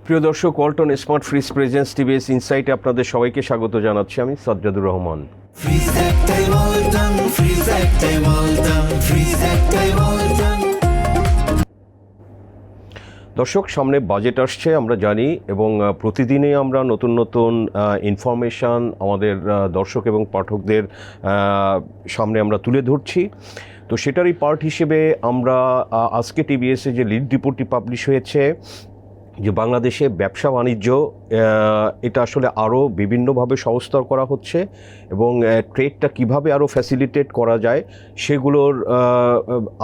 প্রিয় দর্শক, Walton smart fridge presents TVS ইনসাইটে আপনাদের সবাইকে স্বাগত জানাচ্ছি। আমি সাজ্জাদুর রহমান। দর্শক, সামনে বাজেট আসছে আমরা জানি, এবং প্রতিদিনই আমরা নতুন নতুন ইনফরমেশান আমাদের দর্শক এবং পাঠকদের সামনে আমরা তুলে ধরছি। তো সেটারই পার্ট হিসেবে আমরা আজকে টিভিএসে যে লিড রিপোর্টটি পাবলিশ হয়েছে, যে বাংলাদেশে ব্যবসা বাণিজ্য এটা আসলে আরও বিভিন্নভাবে সহজতর করা হচ্ছে, এবং ট্রেডটা কিভাবে আরও ফ্যাসিলিটেট করা যায় সেগুলোর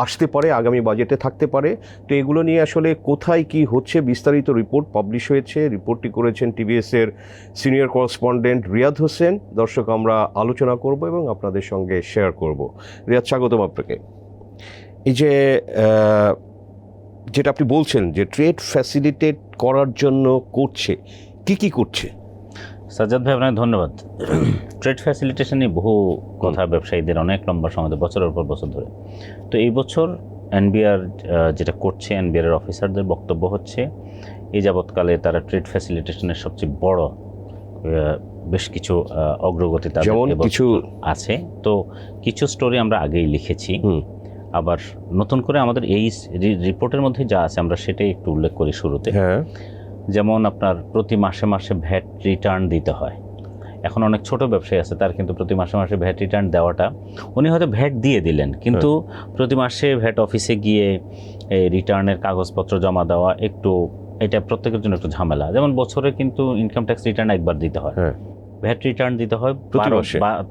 আসতে পারে, আগামী বাজেটে থাকতে পারে। তো এগুলো নিয়ে আসলে কোথায় কি হচ্ছে বিস্তারিত রিপোর্ট পাবলিশ হয়েছে। রিপোর্টটি করেছেন টিভিএসের সিনিয়র করেসপন্ডেন্ট রিয়াদ হোসেন। দর্শক, আমরা আলোচনা করব এবং আপনাদের সঙ্গে শেয়ার করব। রিয়াদ, স্বাগতম আপনাকে। এই যে যেটা আপনি বলছেন যে ট্রেড ফ্যাসিলিটেট করার জন্য করছে, কি করছে? সাজ্জাদ ভাই, আপনাকে ধন্যবাদ। ট্রেড ফ্যাসিলিটেশন নিয়ে বহু কথা ব্যবসায়ীদের অনেক লম্বা সময়, বছরের পর বছর ধরে। তো এই বছর এনবিআর যেটা করছে, এনবিআর অফিসারদের বক্তব্য হচ্ছে এই যাবৎকালে তারা ট্রেড ফ্যাসিলিটেশনের সবচেয়ে বড় বেশ কিছু অগ্রগতি তাদের কিছু আছে। তো কিছু স্টোরি আমরা আগেই লিখেছি, আবার নতুন করে আমাদের এই রিপোর্টের মধ্যে যা আছে আমরা সেটাই একটু উল্লেখ করি শুরুতে। যেমন আপনার প্রতি মাসে মাসে ভ্যাট রিটার্ন দিতে হয়। এখন অনেক ছোট ব্যবসায়ী আছে, তার কিন্তু প্রতি মাসে মাসে ভ্যাট রিটার্ন দেওয়াটা, উনি হয়তো ভ্যাট দিয়ে দিলেন, কিন্তু প্রতি মাসে ভ্যাট অফিসে গিয়ে এই রিটার্নের কাগজপত্র জমা দেওয়া এটা প্রত্যেকের জন্য একটু ঝামেলা। যেমন বছরে কিন্তু ইনকাম ট্যাক্স রিটার্ন একবার দিতে হয়, ভ্যাট রিটার্ন দিতে হয়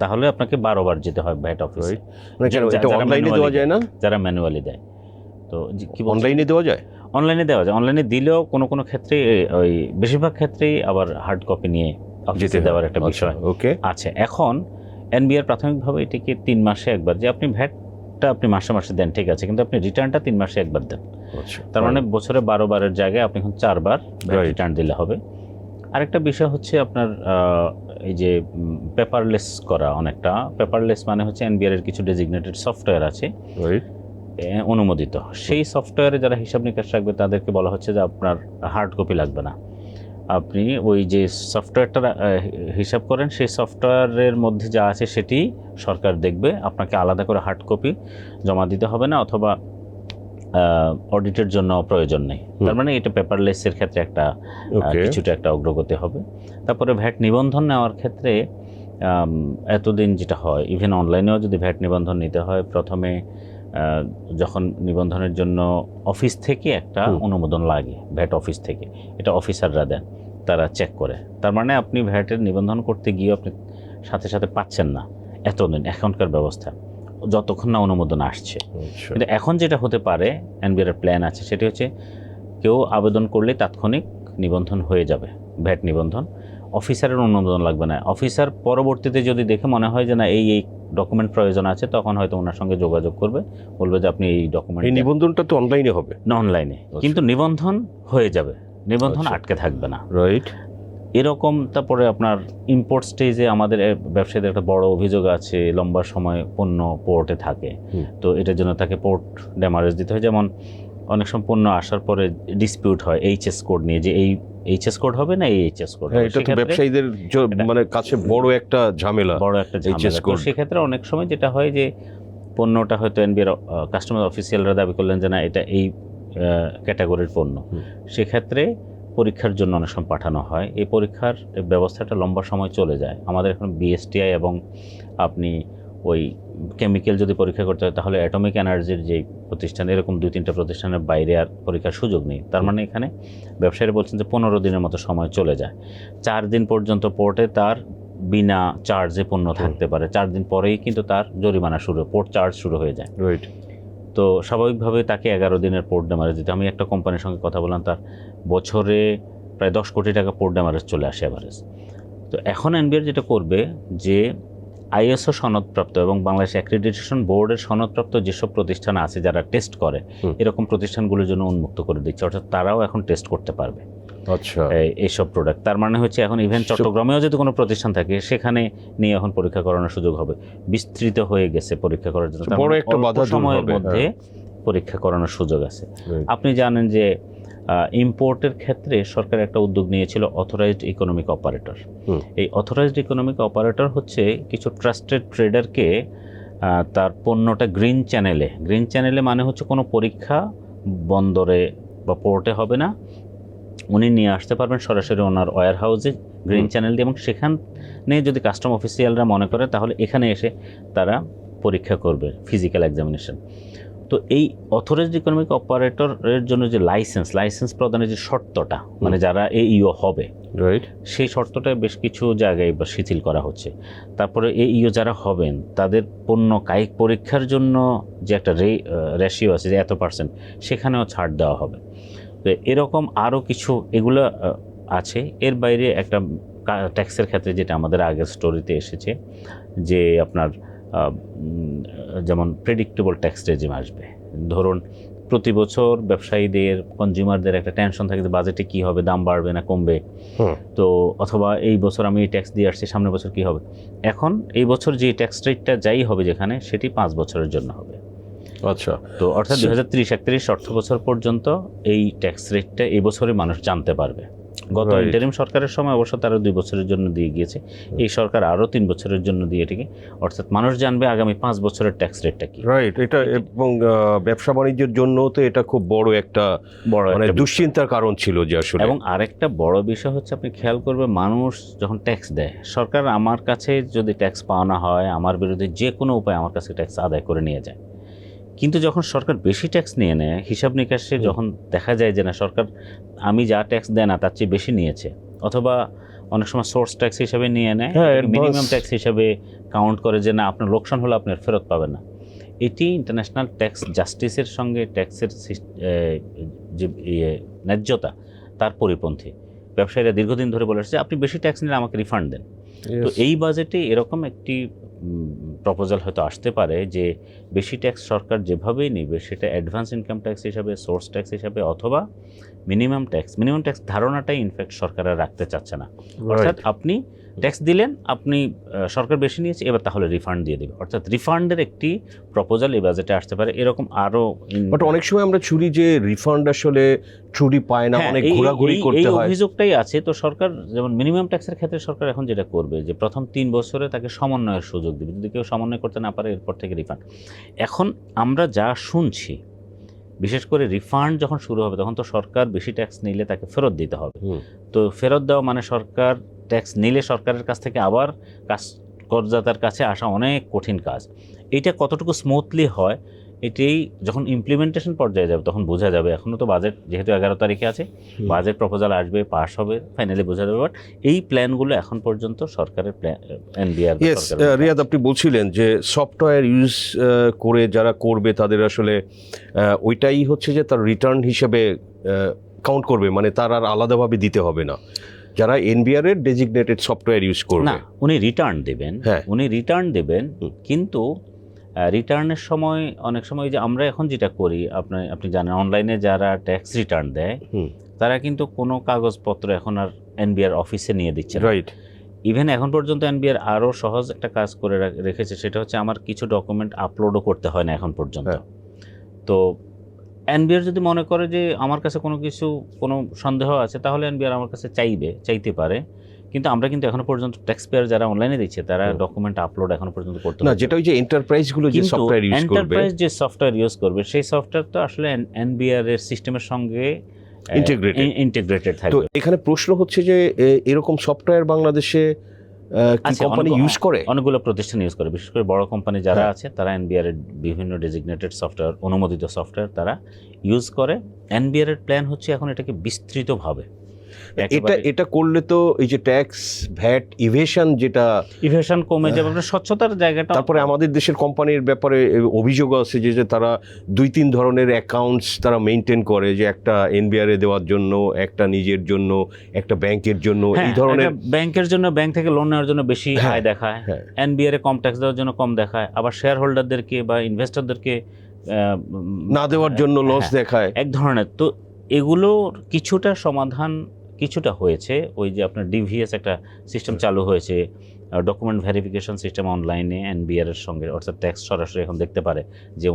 তাহলে আপনাকে 12 বার যেতে হয় ভ্যাট অফিসে। অনলাইনে দেওয়া যায় না, যারা ম্যানুয়ালি দেয়। তো কি অনলাইনে দেওয়া যায়? অনলাইনে দেওয়া যায়। অনলাইনে দিলেও কোনো ক্ষেত্রে, ওই বেশিরভাগ ক্ষেত্রেই আবার হার্ড কপি নিয়ে অফিসে দেওয়ার একটা বিষয় আছে। এখন এনবিআর প্রাথমিকভাবে এটিকে 3 মাসে একবার, যে আপনি ভ্যাটটা আপনি মাসে মাসে দেন ঠিক আছে, কিন্তু আপনি রিটার্নটা 3 মাসে একবার দেন। তার মানে বছরে 12 বারের জায়গায় আপনি এখন 4 বার রিটার্ন দিলে হবে। আরেকটা বিষয় হচ্ছে আপনার এই যে পেপারলেস করা। অনেকটা পেপারলেস মানে হচ্ছে এনবিআর এর কিছু ডেজিগনেটেড সফটওয়্যার আছে অনুমোদিত, সেই সফটওয়্যারে যারা হিসাব নিকাশ রাখবে তাদেরকে বলা হচ্ছে যে আপনার হার্ড কপি লাগবে না। আপনি ওই যে সফটওয়্যারটা হিসাব করেন, সেই সফটওয়্যারের মধ্যে যা আছে সেটি সরকার দেখবে, আপনাকে আলাদা করে হার্ড কপি জমা দিতে হবে না, অথবা অডিটের জন্য প্রয়োজন নেই। তার মানে এটা পেপারলেসের ক্ষেত্রে কিছুটা একটা অগ্রগতি হবে। তারপরে ভ্যাট নিবন্ধন নেওয়ার ক্ষেত্রে এতদিন যেটা হয়, ইভেন অনলাইনেও যদি ভ্যাট নিবন্ধন নিতে হয়, প্রথমে যখন নিবন্ধনের জন্য অফিস থেকে একটা অনুমোদন লাগে, ভ্যাট অফিস থেকে, এটা অফিসাররা দেন, তারা চেক করে। তার মানে আপনি ভ্যাটের নিবন্ধন করতে গিয়ে আপনি সাথে সাথে পাচ্ছেন না এতদিন, এখনকার ব্যবস্থা, যতক্ষণ না অনুমোদন আসছে। কিন্তু এখন যেটা হতে পারে, এনবিআর প্ল্যান আছে, সেটি হচ্ছে কেউ আবেদন করলে তাৎক্ষণিক নিবন্ধন হয়ে যাবে, ভ্যাট নিবন্ধন। অফিসারের অনুমোদন লাগবে না। অফিসার পরবর্তীতে যদি দেখে মনে হয় যে না এই ডকুমেন্ট প্রয়োজন আছে, তখন হয়তো ওনার সঙ্গে যোগাযোগ করবে, বলবে যে আপনি এই ডকুমেন্ট। এই নিবন্ধনটা তো অনলাইনে হবে না? অনলাইনে, কিন্তু নিবন্ধন হয়ে যাবে, নিবন্ধন আটকে থাকবে না। রাইট, এরকম। তারপরে আপনার ইম্পোর্ট স্টেজে আমাদের ব্যবসায়ীদের একটা বড় অভিযোগ আছে, লম্বা সময় পণ্য পোর্টে থাকে, তো এটার জন্য তাকে পোর্ট ড্যামারেজ দিতে হয়। যেমন অনেক সময় পণ্য আসার পরে ডিসপিউট হয় এইচএস কোড নিয়ে, যে এই এইচএস কোড হবে না এই এইচএস কোড। এটা তো ব্যবসায়ীদের মানে কাছে বড় একটা ঝামেলা। তো সেক্ষেত্রে অনেক সময় যেটা হয় যে পণ্যটা হয়তো এনবিআর কাস্টমার অফিসিয়ালরা দাবি করলেন যে না এটা এই ক্যাটাগরির পণ্য, সেক্ষেত্রে পরীক্ষার জন্য অনেক সময় পাঠানো হয়। এই পরীক্ষার ব্যবস্থাটা লম্বা সময় চলে যায়। আমাদের এখন বিএসটিআই এবং আপনি ওই কেমিক্যাল যদি পরীক্ষা করতে হয়, তাহলে অ্যাটমিক এনার্জির যে প্রতিষ্ঠান, এরকম 2-3টা প্রতিষ্ঠানের বাইরে আর পরীক্ষার সুযোগ নেই। তার মানে এখানে ব্যবসায়ীরা বলছেন যে 15 দিনের মতো সময় চলে যায়। 4 দিন পর্যন্ত পোর্টে তার বিনা চার্জে পণ্য থাকতে পারে, 4 দিন পরেই কিন্তু তার জরিমানা পোর্ট চার্জ শুরু হয়ে যায়। তো স্বাভাবিকভাবে তাকে 11 দিনের পোর্ট ড্যামারেজ দিতে। আমি একটা কোম্পানির সঙ্গে কথা বললাম, তার বছরে প্রায় 10 কোটি টাকা পোর্ট ড্যামারেজ চলে আসে এভারেজ। তো এখন এনবিআর যেটা করবে, যে আইএসও সনদপ্রাপ্ত এবং বাংলাদেশ অ্যাক্রিডিটেশন বোর্ডের সনদপ্রাপ্ত যেসব প্রতিষ্ঠান আছে যারা টেস্ট করে, এরকম প্রতিষ্ঠানগুলোর জন্য উন্মুক্ত করে দিচ্ছে, অর্থাৎ তারাও এখন টেস্ট করতে পারবে এইসব প্রোডাক্ট। তার মানে হচ্ছে এখন ইভেন চট্টগ্রামেও যদি কোনো প্রতিষ্ঠান থাকে, সেখানে নিয়ে এখন পরীক্ষা করানোর সুযোগ হবে। বিস্তৃত হয়ে গেছে পরীক্ষা করার জন্য, বড় একটা বাধা সময়ের মধ্যে পরীক্ষা করানোর সুযোগ আছে। আপনি জানেন যে ইম্পোর্টের ক্ষেত্রে সরকার একটা উদ্যোগ নিয়েছিল অথরাইজড ইকোনমিক অপারেটর। এই অথরাইজড ইকোনমিক অপারেটর হচ্ছে কিছু ট্রাস্টেড ট্রেডারকে তার পণ্যটা গ্রিন চ্যানেলে মানে হচ্ছে কোনো পরীক্ষা বন্দরে বা পোর্টে হবে না, উনি নিয়ে আসতে পারবেন সরাসরি ওনার ওয়্যার হাউসে গ্রিন চ্যানেল দিয়ে, এবং সেখানে যদি কাস্টম অফিসিয়ালরা মনে করে তাহলে এখানে এসে তারা পরীক্ষা করবে, ফিজিক্যাল এক্সামিনেশন। তো এই অথরাইজড ইকোনমিক অপারেটরের জন্য যে লাইসেন্স প্রদানের যে শর্তটা, মানে যারা এইও হবে, রাইট, সেই শর্তটা বেশ কিছু জায়গায় বা শিথিল করা হচ্ছে। তারপরে এইও যারা হবেন তাদের পণ্য কায়িক পরীক্ষার জন্য যে একটা রেশিও আছে যে এত %, সেখানেও ছাড় দেওয়া হবে। তো এরকম আরও কিছু এগুলো আছে। এর বাইরে একটা ট্যাক্সের ক্ষেত্রে যেটা আমাদের আগের স্টোরিতে এসেছে, যে আপনার যেমন প্রেডিক্টেবল ট্যাক্স রেজিম আসবে। ধরুন প্রতি বছর ব্যবসায়ীদের, কনজিউমারদের একটা টেনশন থাকে যে বাজেটে কী হবে, দাম বাড়বে না কমবে, তো অথবা এই বছর আমি এই ট্যাক্স দিয়ে আসছি, সামনের বছর কী হবে। এখন এই বছর যে ট্যাক্স রেটটা যাই হবে যেখানে, সেটি 5 বছরের জন্য হবে। আচ্ছা, তো অর্থাৎ 2030-31 অর্থ বছর পর্যন্ত এই ট্যাক্স রেটটা এই বছরে মানুষ জানতে পারবে। গত ইন্টারিম সরকারের সময় অবশ্য তারা 2 বছরের জন্য দিয়ে গিয়েছে, এই সরকার আরও 3 বছরের জন্য দিয়ে এটিকে, অর্থাৎ মানুষ জানবে আগামী 5 বছরের ট্যাক্স রেটটা কি। রাইট, এটা এবং ব্যবসা বাণিজ্যের জন্য তো এটা খুব বড় একটা মানে দুশ্চিন্তার কারণ ছিল যে আসলে। এবং আরেকটা বড় বিষয় হচ্ছে, আপনি খেয়াল করবেন মানুষ যখন ট্যাক্স দেয়, সরকার আমার কাছে যদি ট্যাক্স পাওনা হয়, আমার বিরুদ্ধে যে কোনো উপায় আমার কাছে ট্যাক্স আদায় করে নিয়ে যায়। কিন্তু যখন সরকার বেশি ট্যাক্স নিয়ে নেয়, হিসাব নিকাশে যখন দেখা যায় যে না, সরকার আমি যা ট্যাক্স দেয় না তার চেয়ে বেশি নিয়েছে, অথবা অনেক সময় সোর্স ট্যাক্স হিসাবে নিয়ে নেয়, মিনিমাম ট্যাক্স হিসাবে কাউন্ট করে যে না, আপনার লোকসান হলে আপনার ফেরত পাবেন না। এটি ইন্টারন্যাশনাল ট্যাক্স জাস্টিসের সঙ্গে ট্যাক্সের যে ন্যায্যতা তার পরিপন্থী। ব্যবসায়ীরা দীর্ঘদিন ধরে বলে আসছে আপনি বেশি ট্যাক্স নিলে আমাকে রিফান্ড দেন। তো এই বাজেটে এরকম একটি প্রপোজাল হয়তো আসতে পারে যে বেশি ট্যাক্স সরকার যেভাবেই নেবে, সেটা অ্যাডভান্স ইনকাম ট্যাক্স হিসাবে, সোর্স ট্যাক্স হিসাবে, অথবা মিনিমাম ট্যাক্স ধারণাটাই ইনফ্যাক্ট সরকার রাখতে চাচ্ছে না। অর্থাৎ আপনি ট্যাক্স দিলেন, আপনি সরকার বেশি নিয়েছে, এবার তাহলে রিফান্ড দিয়ে দেবে। অর্থাৎ রিফান্ডের একটি প্রপোজাল এই বাজেটে আসতে পারে। এরকম আরও, বাট অনেক সময় আমরা চুরি যে রিফান্ড আসলে চুরি পায় না, অনেক ঘোরাঘুরি করতে হয়, এই অভিযোগটাই আছে। তো সরকার যেমন মিনিমাম ট্যাক্সের ক্ষেত্রে সরকার এখন যেটা করবে, যে প্রথম 3 বছরে তাকে সমন্বয়ের সুযোগ দেবে, যদি কেউ সমন্বয় করতে না পারে এরপর থেকে রিফান্ড। এখন আমরা যা শুনছি, বিশেষ করে রিফান্ড যখন শুরু হবে তখন তো সরকার বেশি ট্যাক্স নিলে তাকে ফেরত দিতে হবে। তো ফেরত দেওয়া মানে সরকার ট্যাক্স নিলে সরকারের কাছ থেকে আবার করদাতার কাছে আসা অনেক কঠিন কাজ। এইটা কতটুকু স্মুথলি হয়, এটাই যখন ইমপ্লিমেন্টেশন পর্যায়ে যাবে তখন বোঝা যাবে। এখনও তো বাজেট যেহেতু 11 তারিখে আছে, বাজেট প্রপোজাল আসবে, পাস হবে, ফাইনালি বোঝা যাবে। বাট এই প্ল্যানগুলো এখন পর্যন্ত সরকারের এনবিআর। রিয়াদ, আপনি বলছিলেন যে সফটওয়্যার ইউজ করে যারা করবে তাদের আসলে ওইটাই হচ্ছে যে তার রিটার্ন হিসেবে কাউন্ট করবে, মানে তার আর আলাদাভাবে দিতে হবে না যারা এনবিআর এর ডেজিগনেটেড সফটওয়্যার ইউজ করবে। না, উনি রিটার্ন দেবেন, কিন্তু রিটার্নের সময় অনেক সময় যে আমরা এখন যেটা করি, আপনি জানেন অনলাইনে যারা ট্যাক্স রিটার্ন দেয় তারা কিন্তু কোনো কাগজপত্র এখন আর এনবিআর অফিসে নিয়ে দিচ্ছে না। রাইট, ইভেন এখন পর্যন্ত এনবিআর আরও সহজ একটা কাজ করে রেখেছে, সেটা হচ্ছে আমার কিছু ডকুমেন্ট আপলোডও করতে হয় না এখন পর্যন্ত। তো এনবিআর যদি মনে করে যে আমার কাছে কোনো সন্দেহ আছে, তাহলে এনবিআর আমার কাছে চাইতে পারে। কিন্তু আমরা কিন্তু এখনো পর্যন্ত ট্যাক্স পেয়ার যারা অনলাইনে দিচ্ছে তারা ডকুমেন্ট আপলোড এখনো পর্যন্ত করতে না, যেটা ওই যে এন্টারপ্রাইজগুলো যে সফটওয়্যার ইউজ করবে সেই সফটওয়্যার তো আসলে এনবিআর এর সিস্টেমের সঙ্গে ইন্টিগ্রেটেড থাকবে। তো এখানে প্রশ্ন হচ্ছে যে এরকম সফটওয়্যার বাংলাদেশে কোম্পানি ইউজ করে? অনেকগুলো প্রতিষ্ঠান ইউজ করে, বিশেষ করে বড় কোম্পানি যারা আছে তারা এনবিআর এর বিভিন্ন ডেজিগনেটেড সফটওয়্যার, অনুমোদিত সফটওয়্যার তারা ইউজ করে। এনবিআর এর প্ল্যান হচ্ছে এখন এটাকে বিস্তৃতভাবে, এটা করলে তো এই যে ট্যাক্স ভ্যাট ইভেশন কমে যাবে, স্বচ্ছতার জায়গাটা। তারপরে আমাদের দেশের কোম্পানির ব্যাপারে অভিযোগ আছে যে তারা 2-3 ধরনের অ্যাকাউন্টস তারা মেনটেন করে, যে একটা এনবিআর এ দেওয়ার জন্য, একটা নিজের জন্য, একটা ব্যাংকের জন্য। এই ধরনের ব্যাংকের জন্য ব্যাংক থেকে লোন নেওয়ার জন্য বেশি আয় দেখায়, এনবিআর এ কম ট্যাক্স দেওয়ার জন্য কম দেখায়, আবার শেয়ার হোল্ডারদেরকে বা ইনভেস্টরদেরকে না দেওয়ার জন্য লস দেখায়, এক ধরনের। তো এগুলোর কিছুটা হয়েছে। ওই যে আপনার ডিভিএস একটা সিস্টেম চালু হয়েছে, ডকুমেন্ট ভেরিফিকেশন সিস্টেম অনলাইনে এনবিআর এর সঙ্গে, অর্থাৎ ট্যাক্স সরাসরি এখন দেখতে পারে যে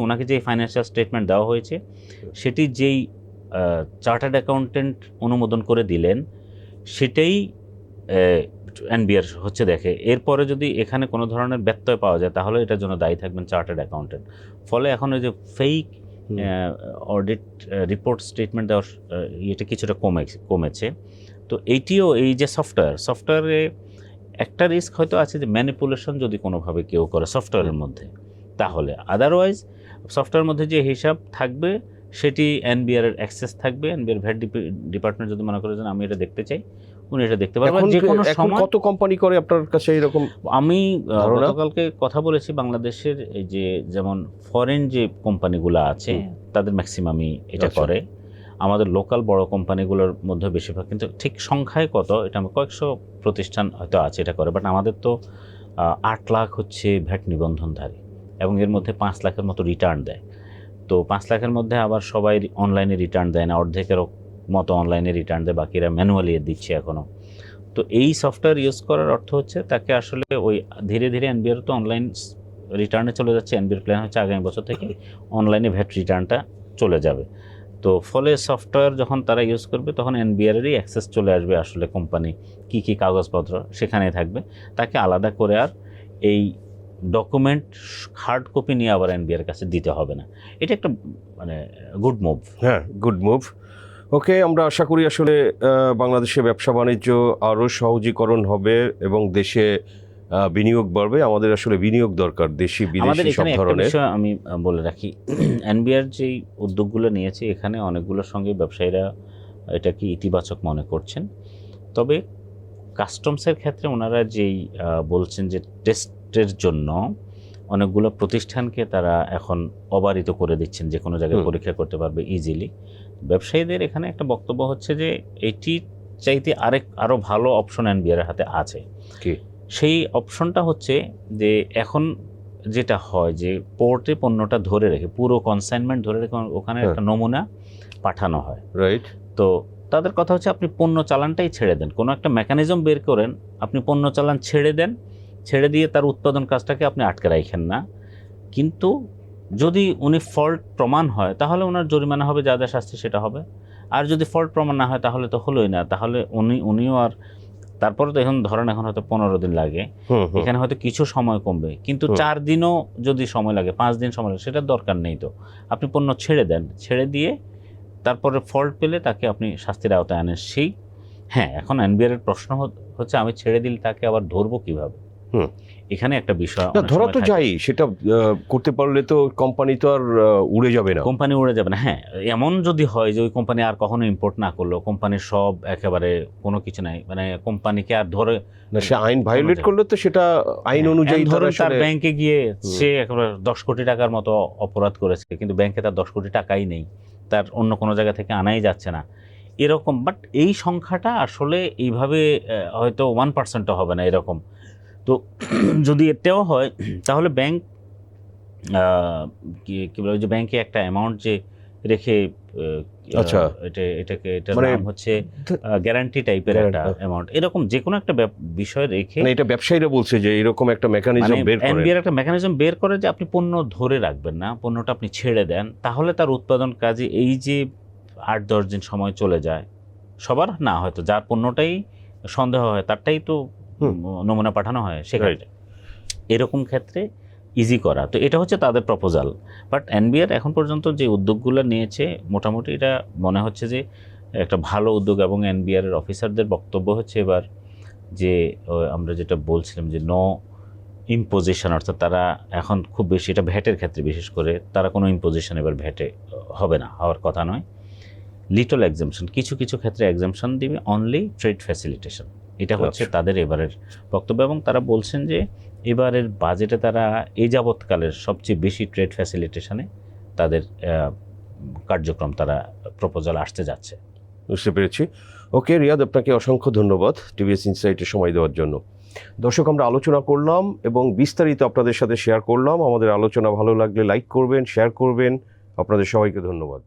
ওনাকে যে ফাইন্যান্সিয়াল স্টেটমেন্ট দেওয়া হয়েছে সেটি যেই চার্টার্ড অ্যাকাউন্টেন্ট অনুমোদন করে দিলেন, সেটাই এনবিআর হচ্ছে দেখে। এরপরে যদি এখানে কোনো ধরনের ব্যত্যয় পাওয়া যায় তাহলে এটার জন্য দায়ী থাকবেন চার্টার্ড অ্যাকাউন্টেন্ট। ফলে এখন ওই যে ফেক অডিট রিপোর্ট স্টেটমেন্ট দেওয়ার এটা কিছুটা কমেছে। তো এইটিও এই যে সফটওয়্যারে একটা রিস্ক হয়তো আছে যে ম্যানিপুলেশন যদি কোনোভাবে কেউ করে সফটওয়্যারের মধ্যে, তাহলে আদারওয়াইজ সফটওয়্যারের মধ্যে যে হিসাব থাকবে সেটি এনবিআর এর অ্যাক্সেস থাকবে। এনবিআর ভ্যাট ডিপার্টমেন্ট যদি মনে করে যে আমি এটা দেখতে চাই, উনি এটা দেখতে পারবেন যে কোনো সময়। কত কোম্পানি করে আপনার কাছে এরকম? আমি গতকালকে কথা বলেছি বাংলাদেশের এই যে যেমন ফরেন যে কোম্পানিগুলো আছে তাদের ম্যাক্সিমামই এটা করে। আমাদের লোকাল বড় কোম্পানিগুলোর মধ্যে বেশিরভাগ, কিন্তু ঠিক সংখ্যায় কত এটা আমি কয়েকশো প্রতিষ্ঠান হয়তো আছে এটা করে। বাট আমাদের তো 8 লাখ হচ্ছে ভ্যাট নিবন্ধনধারী এবং এর মধ্যে 5 লাখের মতো রিটার্ন দেয়। তো 5 লাখের মধ্যে আবার সবাই অনলাইনে রিটার্ন দেয় না, অর্ধেকেরও মতো অনলাইনে রিটার্ন দেয়, বাকিরা ম্যানুয়ালি দিচ্ছে এখনও। তো এই সফটওয়্যার ইউজ করার অর্থ হচ্ছে তাকে আসলে ওই ধীরে ধীরে এনবিআর তো অনলাইন রিটার্নে চলে যাচ্ছে। এনবিআর প্ল্যান হচ্ছে আগামী বছর থেকে অনলাইনে ভ্যাট রিটার্নটা চলে যাবে। তো ফলে সফটওয়্যার যখন তারা ইউজ করবে তখন এনবিআরেরই অ্যাক্সেস চলে আসবে আসলে কোম্পানি কী কী কাগজপত্র সেখানে থাকবে। তাকে আলাদা করে আর এই ডকুমেন্ট হার্ড কপি নিয়ে আবার এনবিআর কাছে দিতে হবে না। এটা একটা মানে গুড মুভ। হ্যাঁ, গুড মুভ। ওকে, আমরা আশা করি আসলে বাংলাদেশে ব্যবসা বাণিজ্য আরও সহজীকরণ হবে এবং দেশে বিনিয়োগ বাড়বে। আমাদের আসলে বিনিয়োগ দরকার, দেশি বিদেশি সব ধরনের। আমি বলে রাখি, এনবিআর যেই উদ্যোগগুলো নিয়েছে এখানে অনেকগুলোর সঙ্গে ব্যবসায়ীরা এটাকে ইতিবাচক মনে করছেন। তবে কাস্টমসের ক্ষেত্রে ওনারা যেই বলছেন যে টেস্টের জন্য অনেকগুলো প্রতিষ্ঠানকে তারা এখন অবারিত করে দিচ্ছেন, যে কোনো জায়গায় পরীক্ষা করতে পারবে ইজিলি। ব্যবসায়ীদের এখানে একটা বক্তব্য হচ্ছে যে এটি চাইতে আরও ভালো অপশন এনবিআর হাতে আছে। সেই অপশনটা হচ্ছে যে এখন যেটা হয় যে পোর্টে পণ্যটা ধরে রেখে, পুরো কনসাইনমেন্ট ধরে রেখে ওখানে একটা নমুনা পাঠানো হয়। রাইট। তো তাদের কথা হচ্ছে আপনি পণ্য চালানটাই ছেড়ে দেন, কোনো একটা মেকানিজম বের করেন, আপনি পণ্য চালান ছেড়ে দেন, ছেড়ে দিয়ে তার উৎপাদন কাজটাকে আপনি আটকে রাখেন না। কিন্তু যদি উনি ফল্ট প্রমাণ হয় তাহলে ওনার জরিমানা হবে, যা যা শাস্তি সেটা হবে। আর যদি ফল্ট প্রমাণ না হয় তাহলে তো হলোই না, তাহলে উনিও আর তারপরে তো এখন ধরেন এখন হয়তো 15 দিন লাগে, এখানে হয়তো কিছু সময় কমবে, কিন্তু 4 দিনও যদি সময় লাগে, 5 দিন সময় লাগে, সেটার দরকার নেই। তো আপনি পণ্য ছেড়ে দেন, ছেড়ে দিয়ে তারপরে ফল্ট পেলে তাকে আপনি শাস্তির আওতায় আনেন। সেই হ্যাঁ, এখন এনবিআর এর প্রশ্ন হচ্ছে আমি ছেড়ে দিলে তাকে আবার ধরবো কিভাবে? এখানে একটা বিষয় ধরা তো যাই, সেটা করতে পারলে তো কোম্পানি তো আর উড়ে যাবে না। কোম্পানি উড়ে যাবে না। হ্যাঁ, এমন যদি হয় যে ওই কোম্পানি আর কখনো ইম্পোর্ট না করলো, কোম্পানির সব একেবারে কোনো কিছু নাই, মানে কোম্পানিকে আর ধরে না, সে আইন ভায়োলেট করলে তো সেটা আইন অনুযায়ী ধরুন তার ব্যাংকে গিয়ে সে একেবারে 10 কোটি টাকার মতো অপরাধ করেছে, কিন্তু ব্যাংকে তার 10 কোটি টাকাই নেই, তার অন্য কোনো জায়গা থেকে আনাই যাচ্ছে না এরকম। বাট এই সংখ্যাটা আসলে এইভাবে হয়তো 1%ও হবে না এরকম। তো যদি এটাও হয় তাহলে ব্যাংক কি বলে, যে ব্যাংকে একটা অ্যামাউন্ট যে রেখে, আচ্ছা, এটাকে এটার নাম হচ্ছে গ্যারান্টি টাইপের একটা অ্যামাউন্ট, এরকম যে কোনো একটা বিষয় রেখে, মানে এটা ব্যবসায়ীরা বলছে যে এরকম একটা মেকানিজম বের করে, এনবিআর একটা মেকানিজম বের করে যে আপনি পণ্য ধরে রাখবেন না, পণ্যটা আপনি ছেড়ে দেন, তাহলে তার উৎপাদন কাজে এই যে 8-10 দিন সময় চলে যায়, সবার না হয়তো যার পণ্যটাই সন্দেহ হয় তারটাই তো নমুনা পাঠানো হয়, সেখানে এরকম ক্ষেত্রে ইজি করা। তো এটা হচ্ছে তাদের প্রপোজাল। বাট এনবিআর এখন পর্যন্ত যে উদ্যোগগুলো নিয়েছে মোটামুটি এটা মনে হচ্ছে যে একটা ভালো উদ্যোগ, এবং এনবিআর এর অফিসারদের বক্তব্য হচ্ছে এবার যে আমরা যেটা বলছিলাম যে নো ইম্পোজিশন, অর্থাৎ তারা এখন খুব বেশি, এটা ভ্যাটের ক্ষেত্রে বিশেষ করে, তারা কোনো ইম্পোজিশন এবার ভ্যাটে হবে না, হওয়ার কথা নয়। লিটল এক্সামশন, কিছু কিছু ক্ষেত্রে এক্সামশন দিবে, অনলি ট্রেড ফ্যাসিলিটেশন, এটা হচ্ছে তাদের এবারের বক্তব্য। এবং তারা বলছেন যে এবারের বাজেটে তারা এই যাবৎকালের সবচেয়ে বেশি ট্রেড ফ্যাসিলিটেশনে তাদের কার্যক্রম, তারা প্রপোজাল আসতে যাচ্ছে। বুঝতে পেরেছি। ওকে রিয়াদ, আপনাকে অসংখ্য ধন্যবাদ টিভিএস ইনসাইটে সময় দেওয়ার জন্য। দর্শক, আমরা আলোচনা করলাম এবং বিস্তারিত আপনাদের সাথে শেয়ার করলাম। আমাদের আলোচনা ভালো লাগলে লাইক করবেন, শেয়ার করবেন। আপনাদের সবাইকে ধন্যবাদ।